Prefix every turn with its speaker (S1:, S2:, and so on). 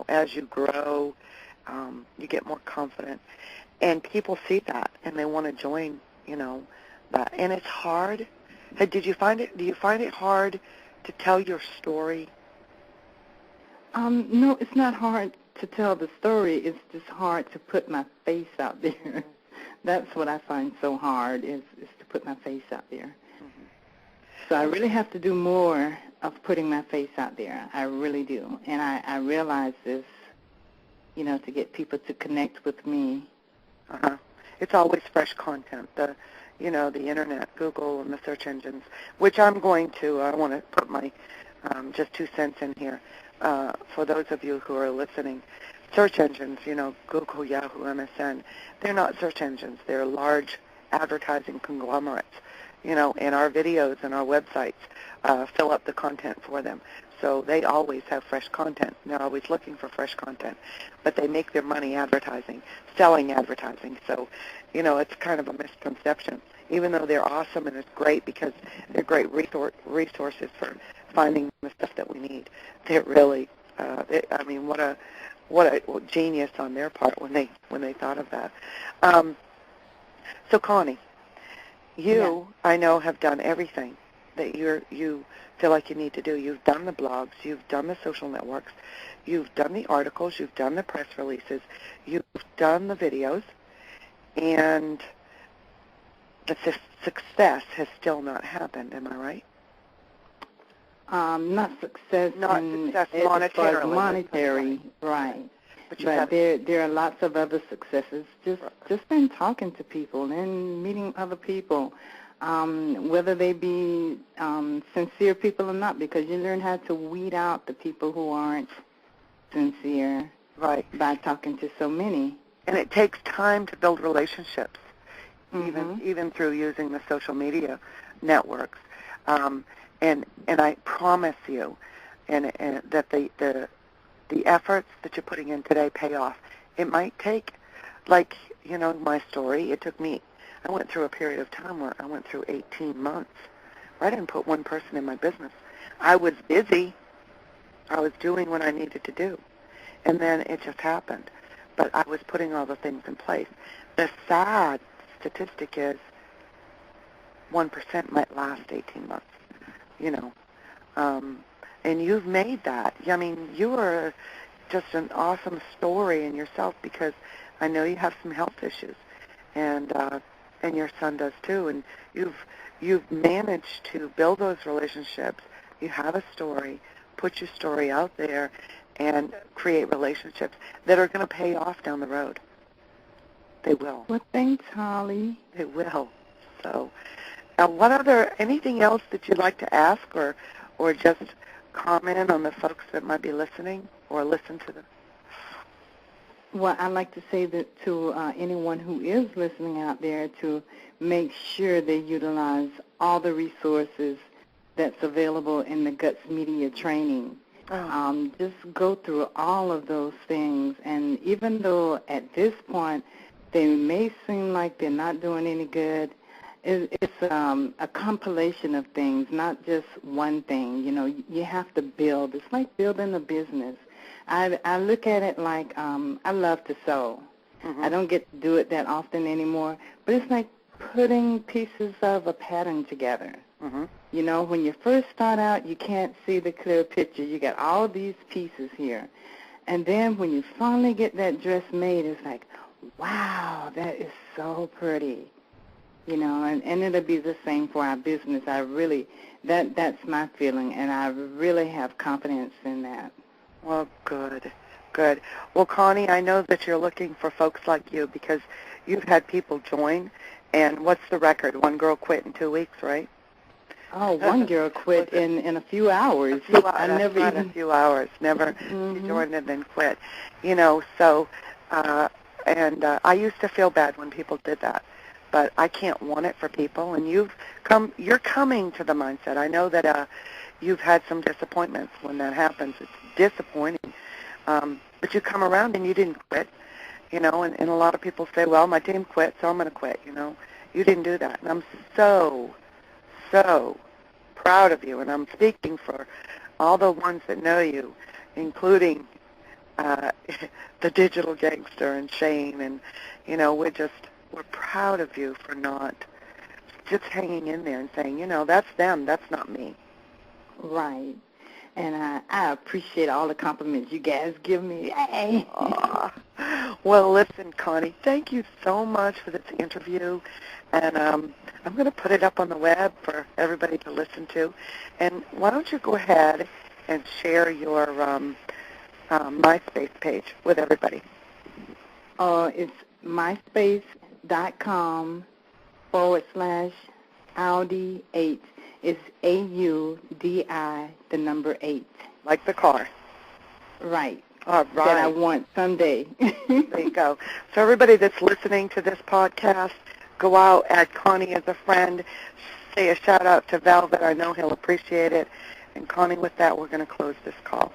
S1: as you grow, you get more confident, and people see that and they want to join, that. And it's hard. Do you find it hard to tell your story?
S2: No, it's not hard to tell the story. It's just hard to put my face out there. That's what I find so hard is to put my face out there. Mm-hmm. So I really have to do more of putting my face out there. I really do. And I realize this, to get people to connect with me.
S1: Uh-huh. It's always fresh content. The internet, Google, and the search engines, which I want to put my just 2 cents in here. For those of you who are listening, search engines, Google, Yahoo, MSN, they're not search engines. They're large advertising conglomerates, and our videos and our websites fill up the content for them. So they always have fresh content. They're always looking for fresh content. But they make their money advertising, selling advertising. So, it's kind of a misconception, even though they're awesome and it's great because they're great resources for finding the stuff that we need. They're really, what a genius on their part when they thought of that. So Connie, you, I know, have done everything that you feel like you need to do. You've done the blogs, you've done the social networks, you've done the articles, you've done the press releases, you've done the videos, and the success has still not happened. Am I right?
S2: Not success.
S1: Not success monetarily.
S2: Monetary, right.
S1: But
S2: there are lots of other successes. Just in talking to people and meeting other people, whether they be sincere people or not, because you learn how to weed out the people who aren't sincere,
S1: right,
S2: by talking to so many.
S1: And it takes time to build relationships,
S2: mm-hmm.
S1: even through using the social media networks. And I promise you, and that the efforts that you're putting in today pay off. It might take, my story. It took me. I went through a period of time where I went through 18 months where I didn't put one person in my business. I was busy. I was doing what I needed to do, and then it just happened. But I was putting all the things in place. The sad statistic is 1% might last 18 months. And you've made that. I mean, you are just an awesome story in yourself because I know you have some health issues, and your son does too. And you've managed to build those relationships. You have a story, put your story out there, and create relationships that are going to pay off down the road. They will.
S2: Well, thanks, Holly.
S1: They will. So, anything else that you'd like to ask or just comment on the folks that might be listening or listen to them?
S2: Well, I'd like to say that to anyone who is listening out there to make sure they utilize all the resources that's available in the Guts Media training.
S1: Oh.
S2: Just go through all of those things, and even though at this point they may seem like they're not doing any good, it's a compilation of things, not just one thing. You have to build. It's like building a business. I look at it like I love to sew.
S1: Mm-hmm.
S2: I don't get to do it that often anymore, but it's like putting pieces of a pattern together.
S1: Mm-hmm.
S2: When you first start out, you can't see the clear picture. You got all these pieces here. And then when you finally get that dress made, it's like, wow, that is so pretty. And it'll be the same for our business. That's my feeling, and I really have confidence in that.
S1: Well, good. Well, Connie, I know that you're looking for folks like you because you've had people join, and what's the record? One girl quit in 2 weeks, right?
S2: Oh, one girl quit in a few hours.
S1: A few hours. Never.
S2: Mm-hmm.
S1: She joined and then quit. So, I used to feel bad when people did that. But I can't want it for people, and you're coming to the mindset. I know that you've had some disappointments when that happens. It's disappointing, but you come around and you didn't quit, and a lot of people say, well, my team quit, so I'm going to quit, You didn't do that, and I'm so proud of you, and I'm speaking for all the ones that know you, including uh, the digital gangster and Shane, and we're proud of you for not just hanging in there and saying, that's them, that's not me.
S2: Right. And I appreciate all the compliments you guys give me. Yay.
S1: Well, listen, Connie, thank you so much for this interview. And I'm going to put it up on the web for everybody to listen to. And why don't you go ahead and share your MySpace page with everybody?
S2: It's myspace.com/Audi8. It's AUDI, the number 8.
S1: Like the car.
S2: Right.
S1: All right.
S2: That I want someday.
S1: There you go. So everybody that's listening to this podcast, go out, add Connie as a friend, say a shout-out to Velvet. I know he'll appreciate it. And, Connie, with that, we're going to close this call.